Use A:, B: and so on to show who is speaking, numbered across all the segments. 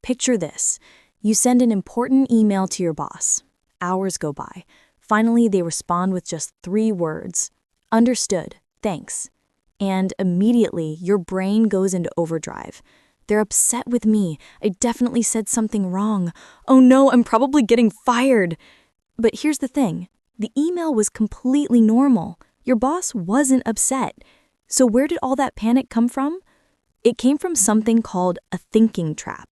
A: Picture this. You send an important email to your boss. Hours go by. Finally, they respond with just 3 words. Understood. Thanks. And immediately, your brain goes into overdrive. They're upset with me. I definitely said something wrong. Oh no, I'm probably getting fired. But here's the thing. The email was completely normal. Your boss wasn't upset. So where did all that panic come from? It came from something called a thinking trap.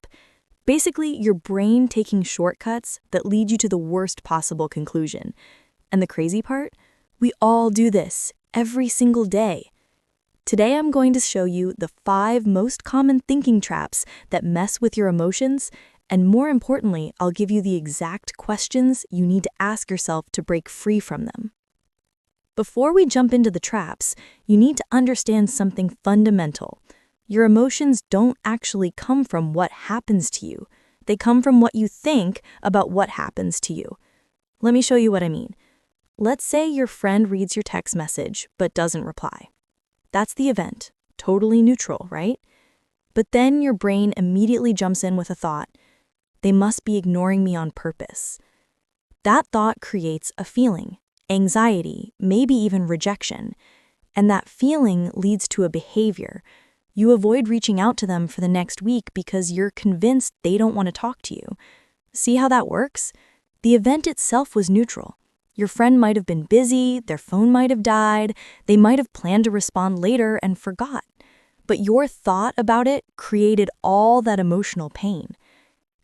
A: Basically, your brain taking shortcuts that lead you to the worst possible conclusion. And the crazy part? We all do this every single day. Today I'm going to show you the 5 most common thinking traps that mess with your emotions, and more importantly, I'll give you the exact questions you need to ask yourself to break free from them. Before we jump into the traps, you need to understand something fundamental. Your emotions don't actually come from what happens to you. They come from what you think about what happens to you. Let me show you what I mean. Let's say your friend reads your text message but doesn't reply. That's the event, totally neutral, right? But then your brain immediately jumps in with a thought. They must be ignoring me on purpose. That thought creates a feeling, anxiety, maybe even rejection. And that feeling leads to a behavior. You avoid reaching out to them for the next week because you're convinced they don't want to talk to you. See how that works? The event itself was neutral. Your friend might have been busy, their phone might have died, they might have planned to respond later and forgot. But your thought about it created all that emotional pain.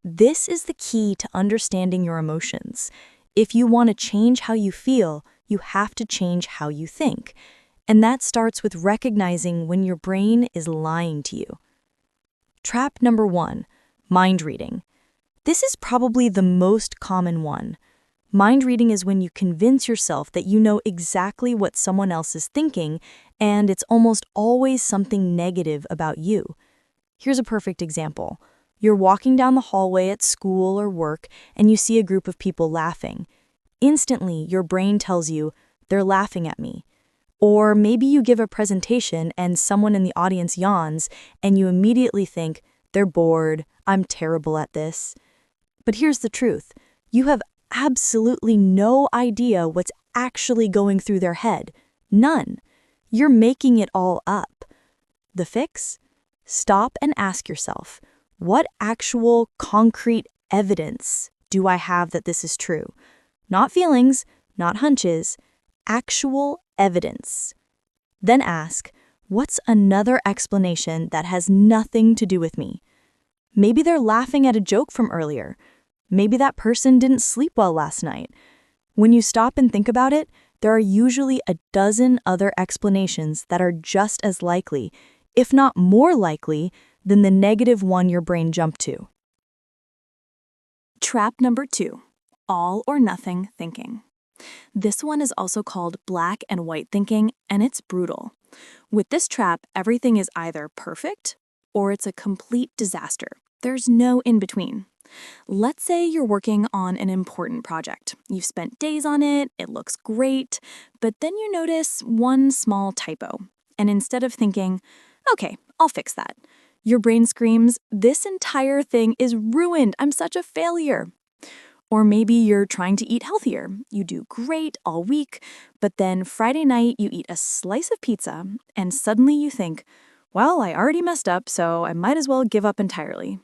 A: This is the key to understanding your emotions. If you want to change how you feel, you have to change how you think. And that starts with recognizing when your brain is lying to you. Trap number 1, mind reading. This is probably the most common one. Mind reading is when you convince yourself that you know exactly what someone else is thinking, and it's almost always something negative about you. Here's a perfect example. You're walking down the hallway at school or work, and you see a group of people laughing. Instantly, your brain tells you, they're laughing at me. Or maybe you give a presentation and someone in the audience yawns, and you immediately think, they're bored, I'm terrible at this. But here's the truth. You have absolutely no idea what's actually going through their head. None. You're making it all up. The fix? Stop and ask yourself, what actual concrete evidence do I have that this is true? Not feelings, not hunches, actual evidence. Then ask, what's another explanation that has nothing to do with me? Maybe they're laughing at a joke from earlier. Maybe that person didn't sleep well last night. When you stop and think about it, there are usually a dozen other explanations that are just as likely, if not more likely, than the negative one your brain jumped to.
B: Trap number 2, all or nothing thinking. This one is also called black and white thinking, and it's brutal. With this trap, everything is either perfect or it's a complete disaster. There's no in between. Let's say you're working on an important project. You've spent days on it, it looks great, but then you notice one small typo. And instead of thinking, okay, I'll fix that, your brain screams, this entire thing is ruined, I'm such a failure. Or maybe you're trying to eat healthier. You do great all week, but then Friday night you eat a slice of pizza, and suddenly you think, well, I already messed up, so I might as well give up entirely.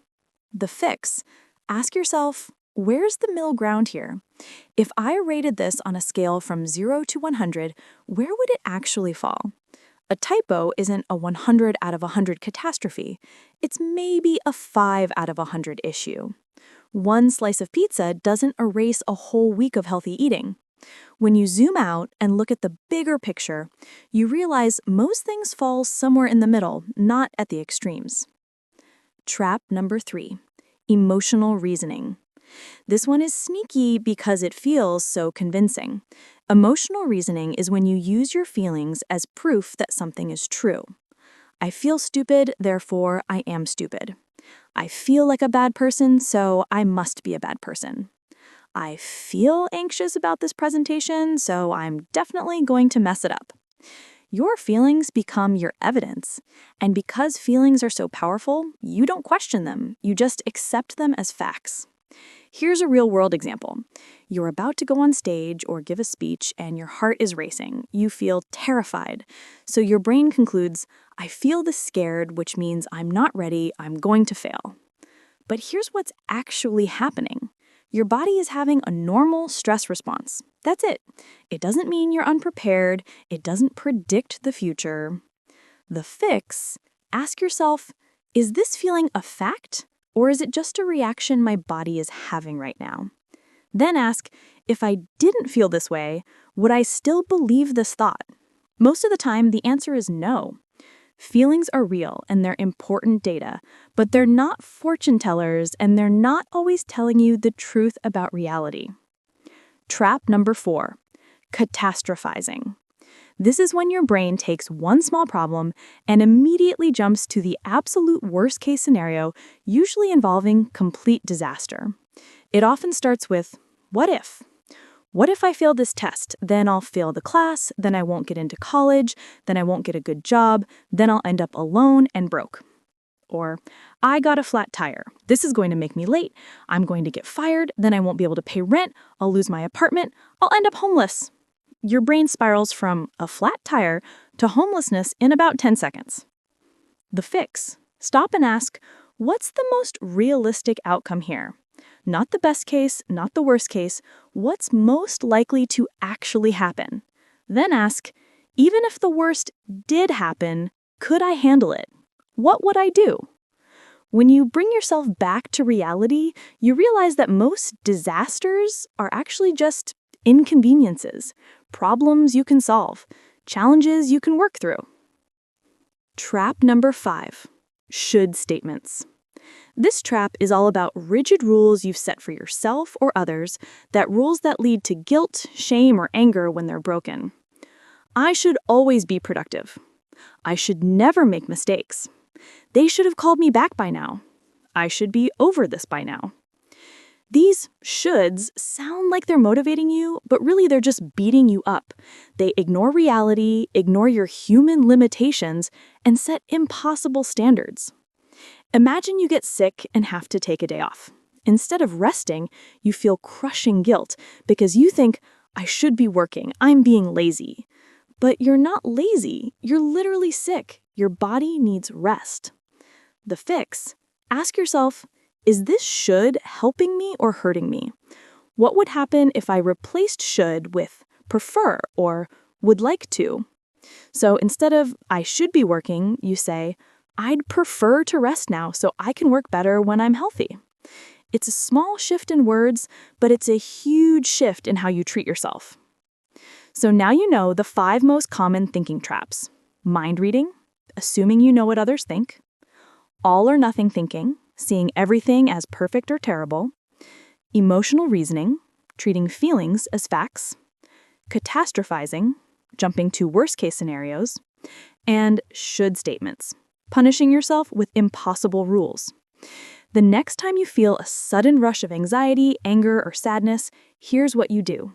B: The fix? Ask yourself, where's the middle ground here? If I rated this on a scale from 0 to 100, where would it actually fall? A typo isn't a 100 out of 100 catastrophe. It's maybe a 5 out of 100 issue. One slice of pizza doesn't erase a whole week of healthy eating. When you zoom out and look at the bigger picture, you realize most things fall somewhere in the middle, not at the extremes. Trap number 3. Emotional reasoning. This one is sneaky because it feels so convincing. Emotional reasoning is when you use your feelings as proof that something is true. I feel stupid, therefore I am stupid. I feel like a bad person, so I must be a bad person. I feel anxious about this presentation, so I'm definitely going to mess it up. Your feelings become your evidence. And because feelings are so powerful, you don't question them. You just accept them as facts. Here's a real-world example. You're about to go on stage or give a speech and your heart is racing. You feel terrified. So your brain concludes, I feel this scared, which means I'm not ready, I'm going to fail. But here's what's actually happening. Your body is having a normal stress response. That's it. It doesn't mean you're unprepared. It doesn't predict the future. The fix, ask yourself, is this feeling a fact, or is it just a reaction my body is having right now? Then ask, if I didn't feel this way, would I still believe this thought? Most of the time, the answer is no. Feelings are real and they're important data, but they're not fortune tellers and they're not always telling you the truth about reality. Trap number 4, catastrophizing. This is when your brain takes one small problem and immediately jumps to the absolute worst-case scenario, usually involving complete disaster. It often starts with, what if? What if I fail this test? Then I'll fail the class, then I won't get into college, then I won't get a good job, then I'll end up alone and broke. Or, I got a flat tire. This is going to make me late. I'm going to get fired, then I won't be able to pay rent, I'll lose my apartment, I'll end up homeless. Your brain spirals from a flat tire to homelessness in about 10 seconds. The fix, stop and ask, what's the most realistic outcome here? Not the best case, not the worst case, what's most likely to actually happen? Then ask, even if the worst did happen, could I handle it? What would I do? When you bring yourself back to reality, you realize that most disasters are actually just inconveniences, problems you can solve, challenges you can work through. Trap number 5, should statements. This trap is all about rigid rules you've set for yourself or others, rules that lead to guilt, shame, or anger when they're broken. I should always be productive. I should never make mistakes. They should have called me back by now. I should be over this by now. These shoulds sound like they're motivating you, but really they're just beating you up. They ignore reality, ignore your human limitations, and set impossible standards. Imagine you get sick and have to take a day off. Instead of resting, you feel crushing guilt because you think, I should be working, I'm being lazy. But you're not lazy, you're literally sick. Your body needs rest. The fix, ask yourself, is this should helping me or hurting me? What would happen if I replaced should with prefer or would like to? So instead of I should be working, you say, I'd prefer to rest now so I can work better when I'm healthy. It's a small shift in words, but it's a huge shift in how you treat yourself. So now you know the 5 most common thinking traps. Mind reading, assuming you know what others think. All or nothing thinking, seeing everything as perfect or terrible. Emotional reasoning, treating feelings as facts. Catastrophizing, jumping to worst-case scenarios. And should statements, punishing yourself with impossible rules. The next time you feel a sudden rush of anxiety, anger, or sadness, here's what you do.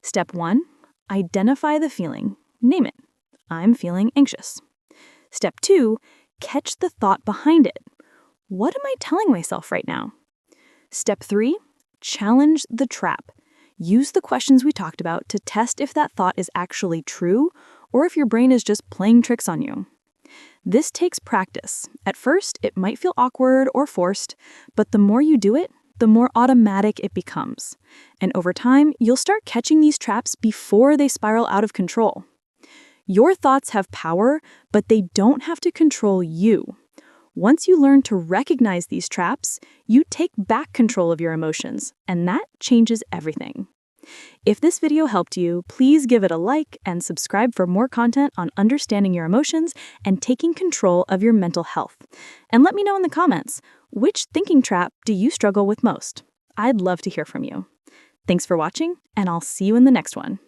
B: Step 1, identify the feeling. Name it. I'm feeling anxious. Step 2, catch the thought behind it. What am I telling myself right now? Step 3, challenge the trap. Use the questions we talked about to test if that thought is actually true or if your brain is just playing tricks on you. This takes practice. At first, it might feel awkward or forced, but the more you do it, the more automatic it becomes. And over time, you'll start catching these traps before they spiral out of control. Your thoughts have power, but they don't have to control you. Once you learn to recognize these traps, you take back control of your emotions, and that changes everything. If this video helped you, please give it a like and subscribe for more content on understanding your emotions and taking control of your mental health. And let me know in the comments, which thinking trap do you struggle with most? I'd love to hear from you. Thanks for watching, and I'll see you in the next one.